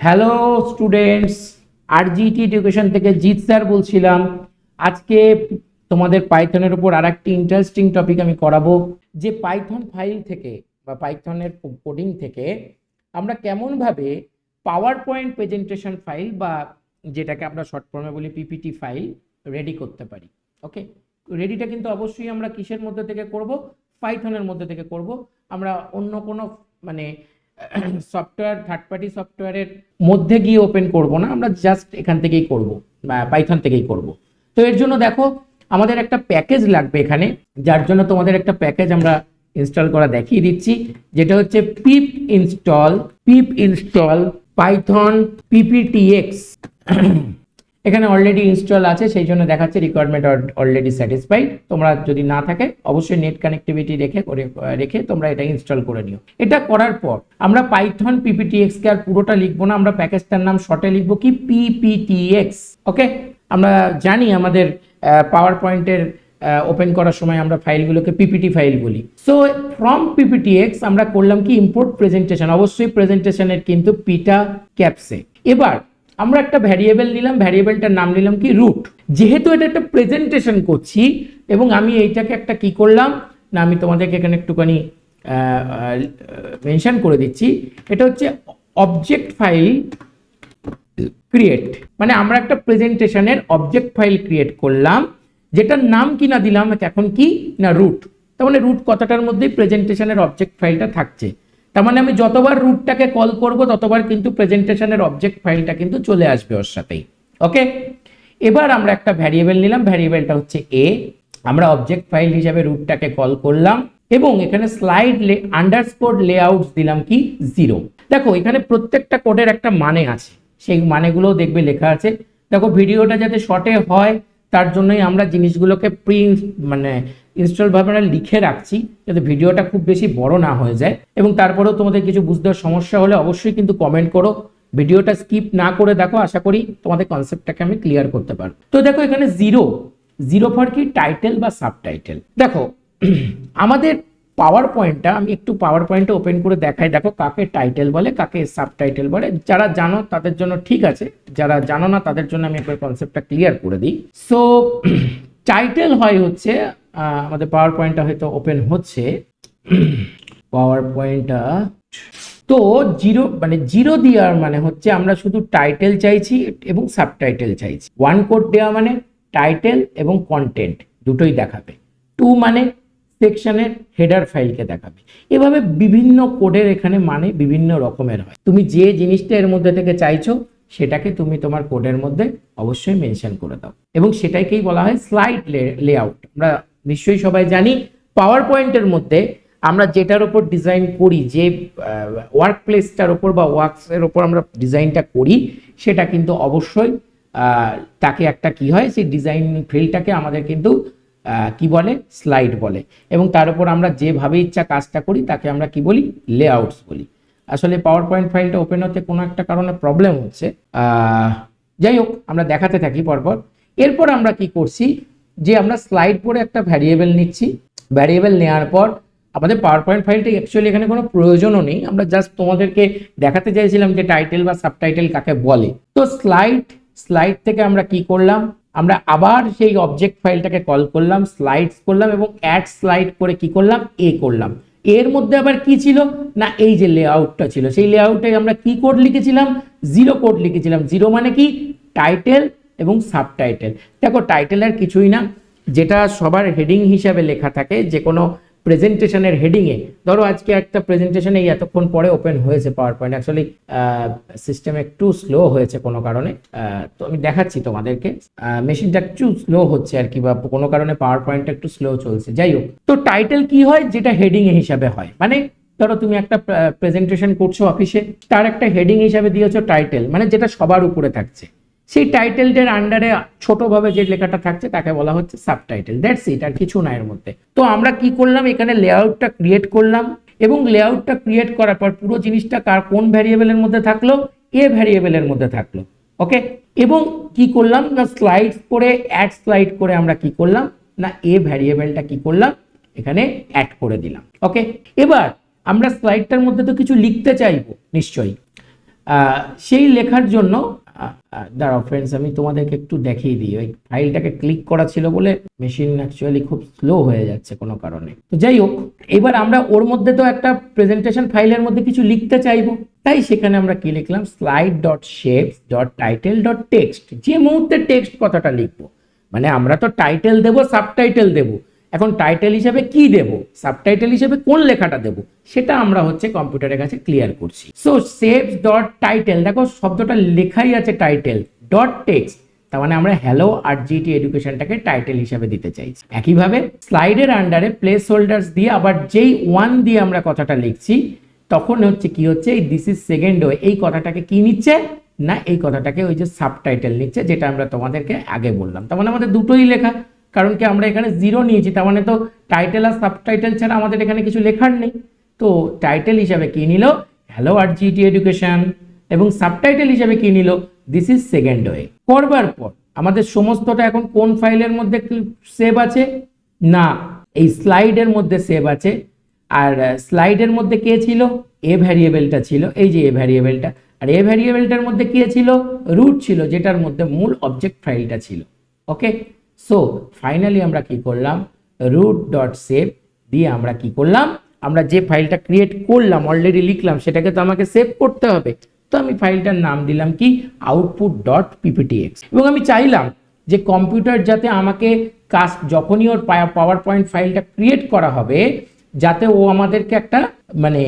Hello students, আরজিটি education থেকে Jeet sir বলছিলাম। আজকে তোমাদের পাইথনের উপর আরেকটি ইন্টারেস্টিং টপিক আমি করাবো, যে পাইথন ফাইল থেকে বা পাইথনের কোডিং থেকে আমরা কেমনভাবে পাওয়ার পয়েন্ট প্রেজেন্টেশন ফাইল বা যেটাকে আমরা শর্ট ফর্মে বলি পিপিটি ফাইল রেডি করতে পারি। ওকে, রেডিটা কিন্তু অবশ্যই আমরা কিসের মধ্যে থেকে করব? পাইথনের মধ্যে থেকে করব। আমরা অন্য কোনো মানে সফটওয়্যার, থার্ড পার্টি সফটওয়্যারের মধ্যে গিয়ে ওপেন করব না, আমরা জাস্ট এখান থেকেই করব, পাইথন থেকেই করব। তো এর জন্য দেখো আমাদের একটা প্যাকেজ লাগবে এখানে, যার জন্য তোমাদের একটা প্যাকেজ আমরা ইনস্টল করা দেখিয়ে দিচ্ছি, যেটা হচ্ছে পিপ ইনস্টল পাইথন পিপিটিএক্স। এখানে অলরেডি ইনস্টল আছে, সেই জন্য দেখাচ্ছে রিকোয়ারমেন্ট অলরেডি স্যাটিসফাইড। তোমরা যদি না থাকে অবশ্যই নেট কানেক্টিভিটি রেখে তোমরা এটা ইনস্টল করে নিও। এটা করার পর আমরা পাইথন পিপিটিএক্স কে আর পুরোটা লিখবো না, আমরা প্যাকেজটার নাম শর্টে লিখবো কি পিপিটিএক্স। ওকে, আমরা জানি আমাদের পাওয়ার পয়েন্টের ওপেন করার সময় আমরা ফাইলগুলোকে পিপিটি ফাইল বলি। সো ফ্রম পিপিটিএক্স আমরা করলাম কি ইম্পোর্ট প্রেজেন্টেশন, অবশ্যই প্রেজেন্টেশনের কিন্তু পিটা ক্যাপসে। এবার আমরা একটা ভ্যারিয়েবল নিলাম, ভ্যারিয়েবলটার নাম নিলাম কি রুট। যেহেতু এটা একটা প্রেজেন্টেশন করছি এবং আমি এইটাকে একটা কি করলাম না, আমি তোমাদেরকে এখানে একটুখানি মেনশন করে দিচ্ছি, এটা হচ্ছে অবজেক্ট ফাইল ক্রিয়েট। মানে আমরা একটা প্রেজেন্টেশনের অবজেক্ট ফাইল ক্রিয়েট করলাম, যেটার নাম কি না দিলাম এখন কি না রুট। তার মানে রুট কথাটার মধ্যেই প্রেজেন্টেশনের অবজেক্ট ফাইলটা থাকছে। তার মানে আমি যতবার রুটটাকে কল করব ততবার কিন্তু প্রেজেন্টেশনের অবজেক্ট ফাইলটা কিন্তু চলে আসবে ওর সাথেই। ওকে, এবার আমরা একটা ভ্যারিয়েবল নিলাম, ভ্যারিয়েবলটা হচ্ছে এ। আমরা অবজেক্ট ফাইল হিসাবে রুটটাকে কল করলাম এবং এখানে স্লাইড আন্ডারস্কোর লেআউটস দিলাম কি 0। দেখো এখানে প্রত্যেকটা কোডের একটা মানে আছে, সেই মানেগুলো দেখবে লেখা আছে। দেখো ভিডিওটা যাতে শর্টে হয় তার জন্যই আমরা জিনিসগুলোকে ইনস্টল ভাবে লিখে রাখছি, যাতে ভিডিওটা খুব বেশি বড় না হয়ে যায়। এবং তারপরেও তোমাদের কিছু বুঝতে সমস্যা হলে অবশ্যই কিন্তু কমেন্ট করো, ভিডিওটা স্কিপ না করে দেখো, আশা করি তোমাদের কনসেপ্টটাকে আমি ক্লিয়ার করতে পারবো। তো দেখো এখানে জিরো ফর কি টাইটেল বা সাবটাইটেল। দেখো আমাদের পাওয়ার পয়েন্টটা, আমি একটু পাওয়ার পয়েন্টটা ওপেন করে দেখাই। দেখো কাকে টাইটেল বলে, কাকে সাবটাইটেল বলে। যারা জানো তাদের জন্য ঠিক আছে, যারা জানো না তাদের জন্য আমি একবার কনসেপ্টটা ক্লিয়ার করে দিই। সো টাইটেল হয় হচ্ছে আমাদের পাওয়ার পয়েন্টটা হয়তো ওপেন হচ্ছে, পাওয়ার পয়েন্টটা তো জিরো দেওয়ার মানে হচ্ছে আমরা শুধু টাইটেল চাইছি এবং সাবটাইটেল চাইছি। 1 কোড দেওয়া মানে টাইটেল এবং কন্টেন্ট দুটোই দেখাবে। 2 মানে সেকশনের হেডার ফাইলকে দেখাবে। এভাবে বিভিন্ন কোডের এখানে মানে বিভিন্ন রকমের হয়। তুমি যে জিনিসটা এর মধ্যে থেকে চাইছো সেটাকে তুমি তোমার কোডের মধ্যে অবশ্যই মেনশন করে দাও, এবং সেটাকেই বলা হয় স্লাইড লেআউট। আমরা নিশ্চয়ই সবাই জানি পাওয়ার পয়েন্টের মধ্যে আমরা যেটার উপর ডিজাইন করি, যে ওয়ার্ক প্লেসটার উপর বা ওয়ার্কসের উপর আমরা ডিজাইনটা করি, সেটা কিন্তু অবশ্যই তাকে একটা কি হয়, সেই ডিজাইন ফিল্ডটাকে আমাদের কিন্তু কি বলে, স্লাইড বলে। এবং তার উপর আমরা যেভাবে ইচ্ছা কাজটা করি তাকে আমরা কি বলি, লেআউটস বলি। আসলে পাওয়ার পয়েন্ট ফাইলটা ওপেন হতে কোনো একটা কারণে প্রবলেম হচ্ছে, যাই হোক আমরা দেখাতে থাকি পরপর। এরপর আমরা কি করছি, যে আমরা স্লাইড পরে একটা ভ্যারিয়েবল নিচ্ছি। ভ্যারিয়েবল নেওয়ার পর আমাদের পাওয়ার পয়েন্ট ফাইলটা অ্যাকচুয়ালি এখানে কোনো প্রয়োজনও নেই, আমরা জাস্ট তোমাদেরকে দেখাতে চাইছিলাম যে টাইটেল বা সাবটাইটেল কাকে বলে। তো স্লাইড থেকে আমরা কি করলাম, আমরা আবার সেই অবজেক্ট ফাইলটাকে কল করলাম, স্লাইডস করলাম এবং অ্যাড স্লাইড করে কি করলাম, এ করলাম। এর মধ্যে আবার কি ছিল না, এই যে লেআউটটা ছিল, সেই লেআউটে আমরা কি কোড লিখেছিলাম, 0 কোড লিখেছিলাম। 0 মানে কি টাইটেল এবং সাবটাইটেল। দেখো টাইটেল আর কিছুই না, যেটা সবার হেডিং হিসাবে লেখা থাকে যে কোনো প্রেজেন্টেশনের হেডিংয়ে। ধরো আজকে একটা প্রেজেন্টেশন এই এতক্ষণ পরে ওপেন হয়েছে পাওয়ার পয়েন্ট, অ্যাকচুয়ালি সিস্টেম একটু স্লো হয়েছে কোনো কারণে, তো আমি দেখাচ্ছি তোমাদেরকে, মেশিনটা একটু স্লো হচ্ছে আর কি, বা কোনো কারণে পাওয়ার পয়েন্টটা একটু স্লো চলছে। যাই হোক, তো টাইটেল কি হয়, যেটা হেডিং হিসাবে হয়। মানে ধরো তুমি একটা প্রেজেন্টেশন করছো অফিসে, তার একটা হেডিং হিসাবে দিয়েছো টাইটেল, মানে যেটা সবার উপরে থাকছে। সেই টাইটেলটার আন্ডারে ছোটভাবে যে লেখাটা থাকছে তাকে বলা হচ্ছে সাবটাইটেল। দ্যাটস ইট, আর কিছু না এর মধ্যে। তো আমরা কি করলাম, এখানে লেআউটটা ক্রিয়েট করলাম, এবং লেআউটটা ক্রিয়েট করার পর পুরো জিনিসটা কোন ভ্যারিয়েবলের মধ্যে থাকলো, এ ভ্যারিয়েবলের মধ্যে থাকলো। ওকে, এবং কি করলাম না, স্লাইডস করে অ্যাড স্লাইড করে আমরা কি করলাম না, এ ভ্যারিয়েবলটা কি করলাম, এখানে অ্যাড করে দিলাম। ওকে, এবার আমরা স্লাইডটার মধ্যে তো কিছু লিখতে চাইবো নিশ্চয়ই। সেই লেখার জন্য দাঁড়াও ফ্রেন্ডস, আমি তোমাদেরকে একটু দেখিয়ে দিই। ওই ফাইলটাকে ক্লিক করা ছিল বলে মেশিন অ্যাকচুয়ালি খুব স্লো হয়ে যাচ্ছে কোনো কারণে। তো যাই হোক, এবার আমরা ওর মধ্যে তো একটা প্রেজেন্টেশন ফাইলের মধ্যে কিছু লিখতে চাইবো, তাই সেখানে আমরা কি লিখলাম, slide.shapes.title.text। যে মুহূর্তে টেক্সট কথাটা লিখবো, মানে আমরা তো টাইটেল দেবো, সাবটাইটেল দেবো, এখন টাইটেল হিসেবে কি দেব, সাবটাইটেল হিসেবে কোন লেখাটা দেব, সেটা আমরা হচ্ছে কম্পিউটারের কাছে ক্লিয়ার করছি। সো shapes ডট টাইটেল, দেখো শব্দটা লেখাই আছে টাইটেল ডট টেক্সট, তার মানে আমরা হ্যালো RGT এডুকেশনটাকে টাইটেল হিসেবে দিতে চাইছি। একইভাবে স্লাইডের আন্ডারে প্লেস হোল্ডার্স দিয়ে আবার যেই 1 দিয়ে আমরা কথাটা লিখছি, তখন হচ্ছে কি হচ্ছে, এই দিস ইজ সেকেন্ড ওয়ে, এই কথাটাকে কি নিচ্ছে না, এই কথাটাকে ওই যে সাবটাইটেল নিচ্ছে, যেটা আমরা তোমাদেরকে আগে বললাম। তার মানে আমাদের দুটোই লেখা, কারণ কি আমরা এখানে 0 নিয়েছি, তার মানে তো টাইটেল আর সাবটাইটেল ছাড়া আমাদের এখানে কিছু লেখার নেই। তো টাইটেল হিসাবে কি নিল, হ্যালো RGT এডুকেশন, এবং সাবটাইটেল হিসাবে কি নিল, দিস ইজ সেকেন্ড ওয়ে। করবার পর আমাদের সমস্তটা এখন কোন ফাইলের মধ্যে সেভ আছে, না এই স্লাইডের মধ্যে সেভ আছে। আর স্লাইডের মধ্যে কে ছিল, এ ভ্যারিয়েবলটা ছিল, এই যে এ ভ্যারিয়েবলটা, আর এ ভ্যারিয়েবলটার মধ্যে কে ছিল, রুট ছিল, যেটার মধ্যে মূল অবজেক্ট ফাইলটা ছিল। ওকে, সো ফাইনালি আমরা কি করলাম, root.save দিয়ে আমরা কি করলাম, আমরা যে ফাইলটা ক্রিয়েট করলাম, অলরেডি লিখলাম, সেটাকে তো আমাকে সেভ করতে হবে। তো আমি ফাইলটার নাম দিলাম কি, output.pptx। এবং আমি চাইলাম যে কম্পিউটার যাতে আমাকে কাজ, যখনই ওর পাওয়ার পয়েন্ট ফাইলটা ক্রিয়েট করা হবে, যাতে ও আমাদেরকে একটা মানে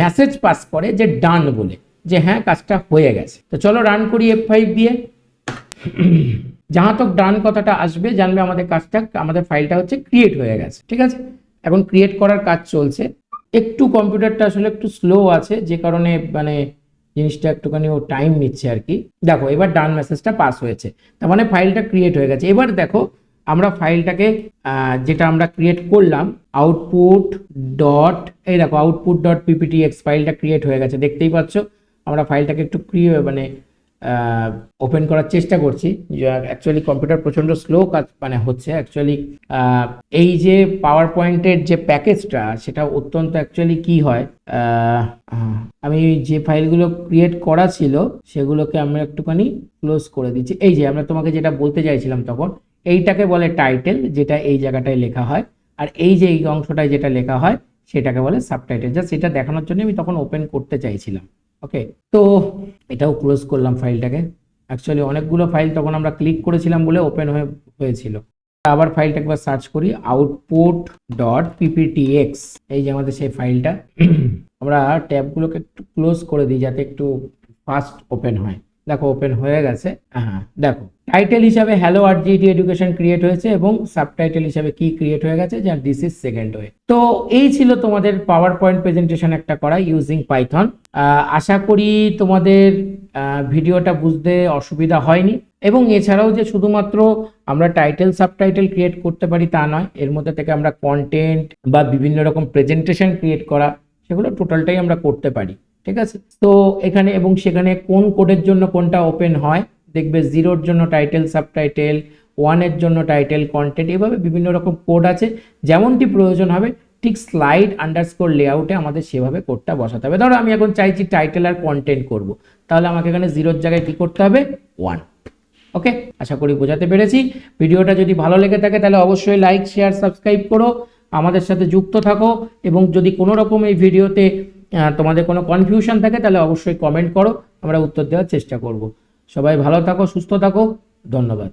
মেসেজ পাস করে যে ডান বলে, যে হ্যাঁ কাজটা হয়ে গেছে। তো চলো রান করি F5 দিয়ে। যাহা তক ডান কথাটা আসবে, জানবে আমাদের কাজটা, আমাদের ফাইলটা হচ্ছে ক্রিয়েট হয়ে গেছে। ঠিক আছে, এখন ক্রিয়েট করার কাজ চলছে। একটু কম্পিউটারটা আসলে একটু স্লো আছে, যে কারণে মানে জিনিসটা একটুখানি ও টাইম নিচ্ছে আর কি। দেখো এবার ডান মেসেজটা পাস হয়েছে, তার মানে ফাইলটা ক্রিয়েট হয়ে গেছে। এবার দেখো আমরা ফাইলটাকে যেটা আমরা ক্রিয়েট করলাম, আউটপুট ডট, এই দেখো আউটপুট ডট pptx ফাইলটা ক্রিয়েট হয়ে গেছে, দেখতেই পাচ্ছ। আমরা ফাইলটাকে একটু মানে ওপেন করার চেষ্টা করছি। অ্যাকচুয়ালি কম্পিউটার প্রচণ্ড স্লো কাজ মানে হচ্ছে অ্যাকচুয়ালি। এই যে পাওয়ার পয়েন্টের যে প্যাকেজটা, সেটা অত্যন্ত অ্যাকচুয়ালি কি হয়, আমি যে ফাইলগুলো ক্রিয়েট করা ছিল সেগুলোকে আমরা একটুখানি ক্লোজ করে দিচ্ছি। এই যে আমরা তোমাকে যেটা বলতে চাইছিলাম তখন, এইটাকে বলে টাইটেল, যেটা এই জায়গাটায় লেখা হয়, আর এই যে এই অংশটায় যেটা লেখা হয় সেটাকে বলে সাবটাইটেল। জাস্ট সেটা দেখানোর জন্য আমি তখন ওপেন করতে চাইছিলাম। ওকে, তো এটাও ক্লোজ করলাম ফাইলটাকে। অ্যাকচুয়ালি অনেকগুলো ফাইল তখন আমরা ক্লিক করেছিলাম বলে ওপেন হয়েছিল। আবার ফাইলটা একবার সার্চ করি, আউটপুট ডট pptx, এই যে আমাদের সেই ফাইলটা। আমরা ট্যাবগুলোকে একটু ক্লোজ করে দিই যাতে একটু ফাস্ট ওপেন হয়। দেখো ওপেন হয়ে গেছে। হ্যাঁ দেখো টাইটেল হিসাবে হ্যালো RGT এডুকেশন ক্রিয়েট হয়েছে, এবং সাবটাইটেল হিসাবে কি ক্রিয়েট হয়ে গেছে, যা দিস ইজ সেকেন্ড ওয়ে। তো এই ছিল তোমাদের পাওয়ার পয়েন্ট প্রেজেন্টেশন একটা করা ইউজিং পাইথন। আশা করি তোমাদের ভিডিওটা বুঝতে অসুবিধা হয়নি। এবং এছাড়াও যে শুধুমাত্র আমরা টাইটেল সাবটাইটেল ক্রিয়েট করতে পারি তা নয়, এর মধ্যে থেকে আমরা কন্টেন্ট বা বিভিন্ন রকম প্রেজেন্টেশন ক্রিয়েট করা, সেগুলো টোটালটাই আমরা করতে পারি। ঠিক আছে, তো এখানে এবং সেখানে কোন কোডের জন্য কোনটা ওপেন হয়, দেখবে 0-র জন্য টাইটেল সাবটাইটেল, 1-এর জন্য টাইটেল কন্টেন্ট, এভাবে বিভিন্ন রকম কোড আছে। যেমনটি প্রয়োজন হবে ঠিক স্লাইড আন্ডারস্কোর লেআউটে আমাদের সেভাবে কোডটা বসাতে হবে। ধরো আমি এখন চাইছি টাইটেল আর কন্টেন্ট করব, তাহলে আমাকে এখানে 0-র জায়গায় কি করতে হবে, 1। ওকে, আশা করি বোঝাতে পেরেছি। ভিডিওটা যদি ভালো লেগে থাকে তাহলে অবশ্যই লাইক শেয়ার সাবস্ক্রাইব করো, আমাদের সাথে যুক্ত থাকো। এবং যদি কোনো রকম এই ভিডিওতে তোমাদের কোনো কনফিউশন থাকে তাহলে অবশ্যই কমেন্ট করো, আমরা উত্তর দেওয়ার চেষ্টা করব। সবাই ভালো থাকো, সুস্থ থাকো, ধন্যবাদ।